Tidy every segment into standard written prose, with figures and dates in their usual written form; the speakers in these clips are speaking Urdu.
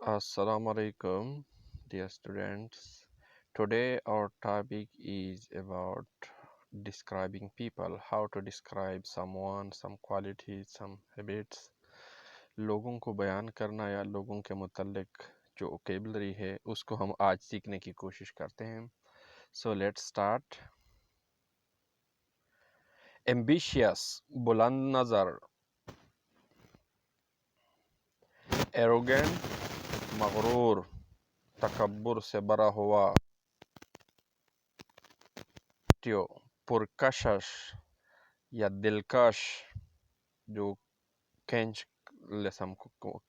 Assalamu alaikum, dear students. Today our topic is about describing people, how to describe someone, some qualities, some habits. لوگوں کو بیان کرنا یا لوگوں کے متعلق جو ووکیبلری ہے اس کو ہم آج سیکھنے کی کوشش کرتے ہیں. So let's start. Ambitious, بلند نظر. Arrogant, مغرور, تکبر سے بڑا ہوا. پرکشش یا دلکش جو کھینچ لے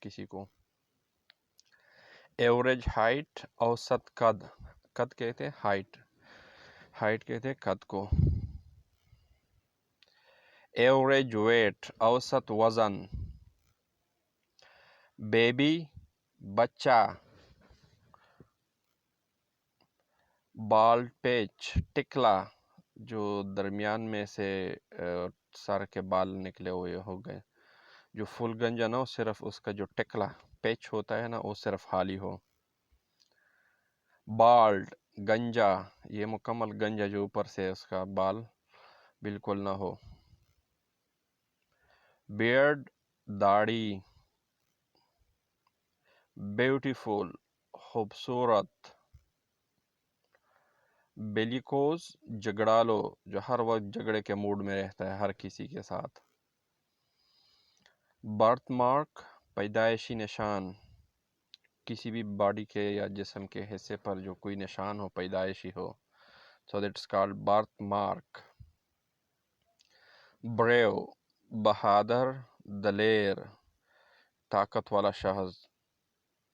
کسی کو. ایوریج ہائٹ، اوسط قد. قد کہتے ہیں ہائٹ، ہائٹ کہتے ہیں قد کو. ایوریج ویٹ، اوسط وزن. بیبی، بچہ. بالڈ پیچ، ٹکلا جو درمیان میں سے سر کے بال نکلے ہوئے ہو گئے. جو فل گنجا نہ ہو، صرف اس کا جو ٹکلا پیچ ہوتا ہے نا وہ صرف خالی ہو. بالڈ، گنجا، یہ مکمل گنجا جو اوپر سے اس کا بال بالکل نہ ہو. بیئرڈ، داڑھی. بیوٹیفل، خوبصورت. بیلیکوز، جھگڑالو جو ہر وقت جھگڑے کے موڈ میں رہتا ہے ہر کسی کے ساتھ. برتھ مارک، پیدائشی نشان. کسی بھی باڈی کے یا جسم کے حصے پر جو کوئی نشان ہو، پیدائشی ہو. So that's called birth mark. Brave, بہادر، دلیر، طاقت والا شخص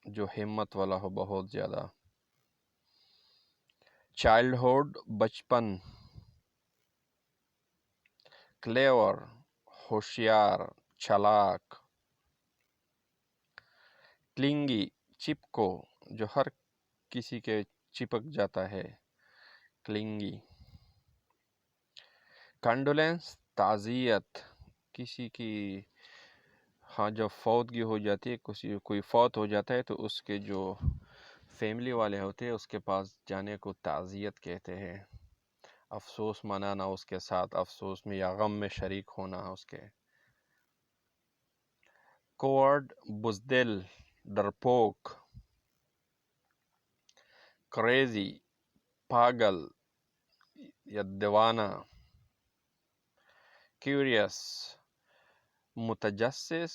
جو ہمت والا ہو بہت زیادہ. چائلڈہڈ، بچپن. کلیور، ہوشیار، چالاک. کلنگی، چپکو جو ہر کسی کے چپک جاتا ہے، کلنگی. کنڈولینس، تعزیت. کسی کی جب فوتگی ہو جاتی ہے، کوئی فوت ہو جاتا ہے تو اس کے جو فیملی والے ہوتے ہیں اس کے پاس جانے کو تعزیت کہتے ہیں. افسوس منانا، اس کے ساتھ افسوس میں یا غم میں شریک ہونا اس کے. کوورڈ، بزدل، ڈرپوک. کریزی، پاگل یا دیوانہ. کیوریس، متجسس،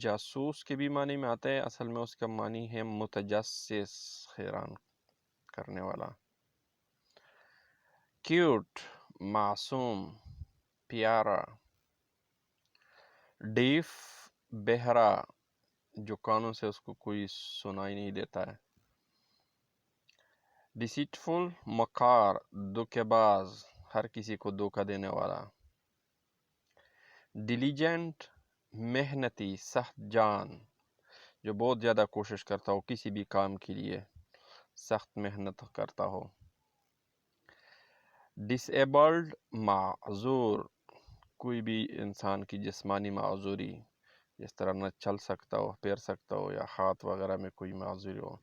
جاسوس کے بھی معنی میں آتا ہے، اصل میں اس کا معنی ہے متجسس، حیران کرنے والا. کیوٹ، معصوم، پیارا. ڈیف، بہرا جو کانوں سے اس کو کوئی سنائی نہیں دیتا ہے. ڈیسیٹفل، مکار، دھوکے باز، ہر کسی کو دھوکہ دینے والا. ڈیلیجنٹ، محنتی، سخت جان جو بہت زیادہ کوشش کرتا ہو کسی بھی کام کے لیے، سخت محنت کرتا ہو. ڈس ایبلڈ، معذور، کوئی بھی انسان کی جسمانی معذوری، جس طرح نہ چل سکتا ہو، پھر سکتا ہو یا ہاتھ وغیرہ میں کوئی معذوری ہو.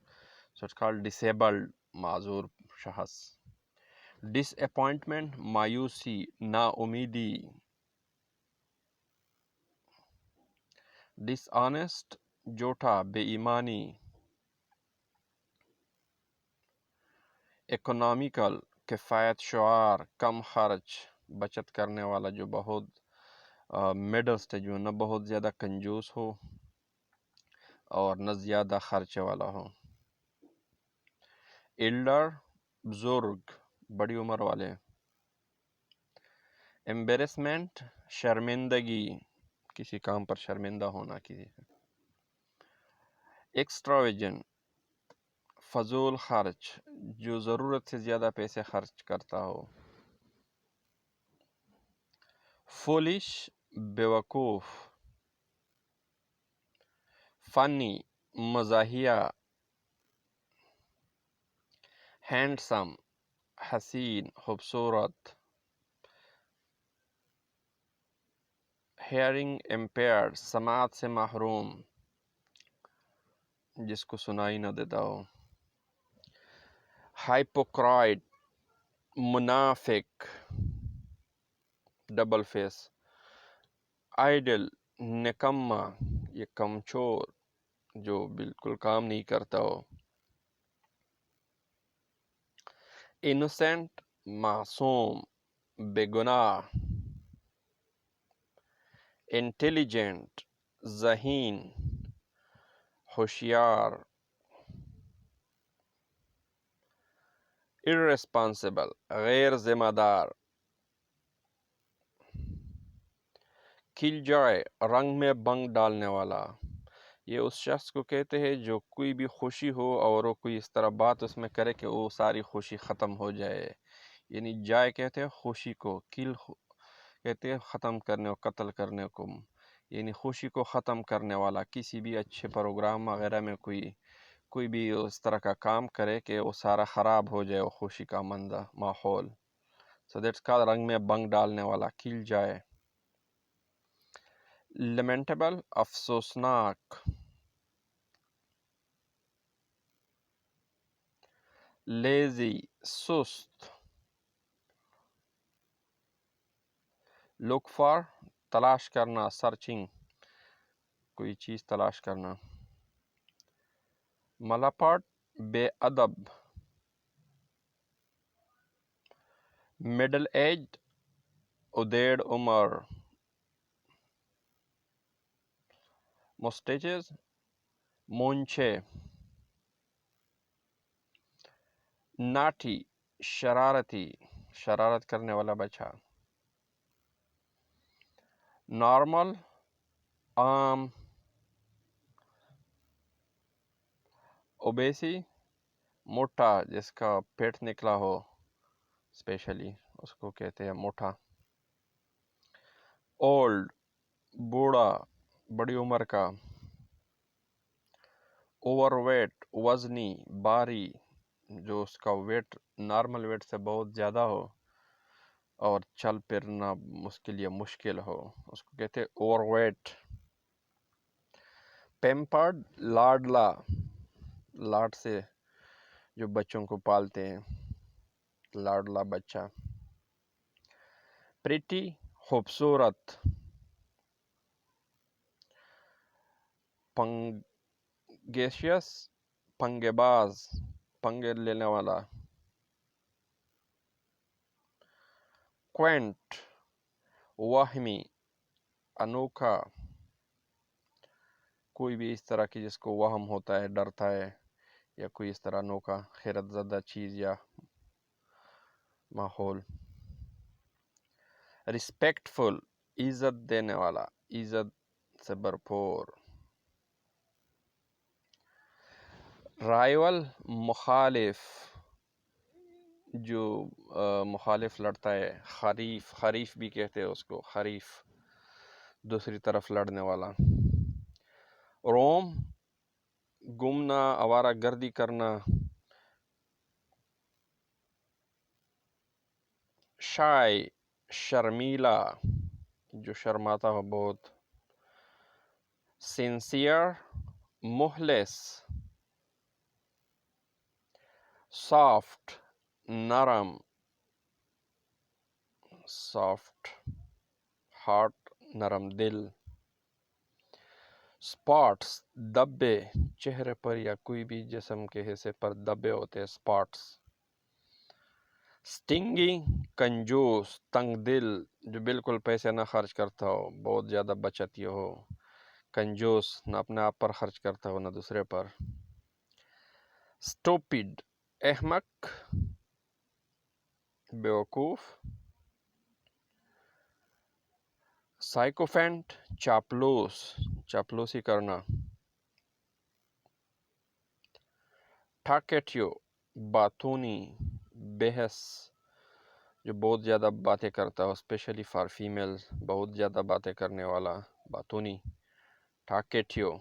So it's called disabled، معذور شخص. ڈس اپوائنٹمنٹ، مایوسی، نا امیدی. ڈس آنیسٹ، جھوٹا، بے ایمانی. اکنامیکل، کفایت شعار، کم خرچ، بچت کرنے والا جو بہت مڈل سٹیج میں نہ بہت زیادہ کنجوس ہو اور نہ زیادہ خرچے والا ہو. ایلڈر، بزرگ، بڑی عمر والے. ایمبیرسمنٹ، شرمندگی، کسی کام پر شرمندہ ہونا کسی. ایکسٹراویجنٹ، فضول خرچ، جو ضرورت سے زیادہ پیسے خرچ کرتا ہو. فولش، بیوقوف. فنی، مزاحیہ. ہینڈسم، حسین، خوبصورت. ہیئرنگ امپیئرڈ، سماعت سے محروم جس کو سنائی نہ دیتا ہو. ہائپوکرائٹ منافق ڈبل فیس. آئیڈل نکما یہ کمچور جو بالکل کام نہیں کرتا ہو. انوسینٹ معصوم بے گناہ. انٹیلیجنٹ ذہین ہوشیار. irresponsible غیر ذمہ دار. کھل جائے رنگ میں بنگ ڈالنے والا. یہ اس شخص کو کہتے ہیں جو کوئی بھی خوشی ہو اور وہ کوئی اس طرح بات اس میں کرے کہ وہ ساری خوشی ختم ہو جائے. یعنی جائے کہتے ہیں خوشی کو، کل کہتے ہیں ختم کرنے اور قتل کرنے کو. یعنی خوشی کو ختم کرنے والا. کسی بھی اچھے پروگرام وغیرہ میں کوئی بھی اس طرح کا کام کرے کہ وہ سارا خراب ہو جائے وہ خوشی کا ماحول. سو دیٹس کا رنگ میں بنگ ڈالنے والا. کھل جائے. لیمنٹیبل افسوسناک. لیزی سست. لک فار تلاش کرنا، سرچنگ کوئی چیز تلاش کرنا. ملاپٹ بے ادب. مڈل ایجڈ ادیڑ عمر. مسٹیچز مونچھے. ناٹی شرارتی، شرارت کرنے والا بچہ. نارمل عام. اوبیسی موٹا جس کا پیٹ نکلا ہو اسپیشلی اس کو کہتے ہیں موٹا. اولڈ بوڑھا، بڑی عمر کا. اوور ویٹ وزنی، بھاری، جو اس کا ویٹ نارمل ویٹ سے بہت زیادہ ہو اور چل پھرنا اس کے لیے مشکل ہو، اس کو کہتے ہیں اوور ویٹ. پیمپرڈ لاڈلا، لاڈ سے جو بچوں کو پالتے ہیں، لاڈلا بچہ. پریٹی خوبصورت. پنگیشیس پنگے باز، پنگے لینے والا. کوینٹ وہمی، انوکھا، کوئی بھی اس طرح کی جس کو وہم ہوتا ہے، ڈرتا ہے، یا کوئی اس طرح انوکھا حیرت زدہ چیز یا ماحول. رسپیکٹفل عزت دینے والا، عزت سے بھرپور. رائول مخالف، جو مخالف لڑتا ہے. خریف، خریف بھی کہتے ہیں اس کو، خریف دوسری طرف لڑنے والا. روم گھومنا، آوارہ گردی کرنا. شائے شرمیلا، جو شرماتا ہو بہت. سنسیئر مخلص. سافٹ نرم، سافٹ ہارٹ نرم دل. سپاٹس دبے، چہرے پر یا کوئی بھی جسم کے حصے پر دبے ہوتے ہیں، سپاٹس. سٹنگنگ کنجوس، تنگ دل، جو بالکل پیسے نہ خرچ کرتا ہو، بہت زیادہ بچت یہ ہو. کنجوس، نہ اپنے آپ پر خرچ کرتا ہو نہ دوسرے پر. سٹوپڈ احمق، بیوقوف. سائیکوفینٹ چاپلوس، چاپلوسی کرنا. ٹاکیٹیو باتونی، بحث، جو بہت زیادہ باتیں کرتا ہو، اسپیشلی فار فیمیل، بہت زیادہ باتیں کرنے والا، باتونی، ٹاکیٹیو.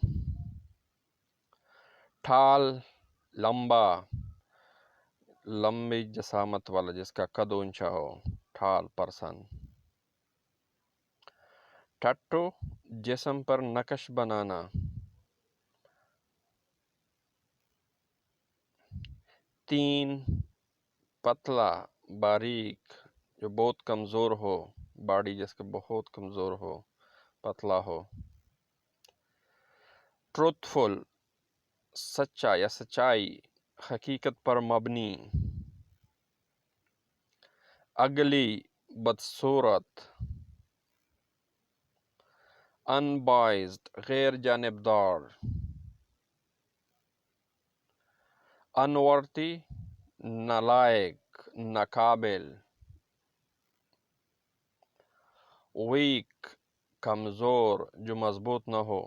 ٹال لمبا، لمبی جسامت والا جس کا قد اونچا ہو، ٹال پرسن. ٹٹو جسم پر نقش بنانا. متین پتلا باریک جو بہت کمزور ہو، باڈی جس کے بہت کمزور ہو، پتلا ہو. ٹروتھفل سچا یا سچائی، حقیقت پر مبنی. اگلی بدصورت. انبائزڈ غیر جانبدار. انورتی نالائق ناقابل. ویک کمزور جو مضبوط نہ ہو،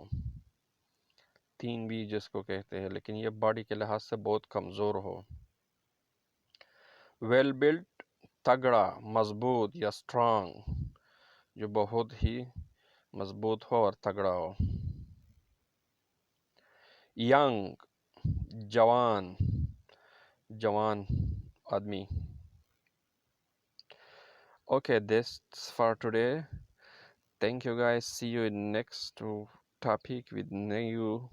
تین بھی جس کو کہتے ہیں لیکن یہ باڈی کے لحاظ سے بہت کمزور ہو. ویل بلٹ تگڑا مضبوط یا اسٹرانگ جو بہت ہی مضبوط ہو اور تگڑا ہو. ینگ جوان، جوان آدمی. Okay, that's for today. Thank you guys. See you in next topic with new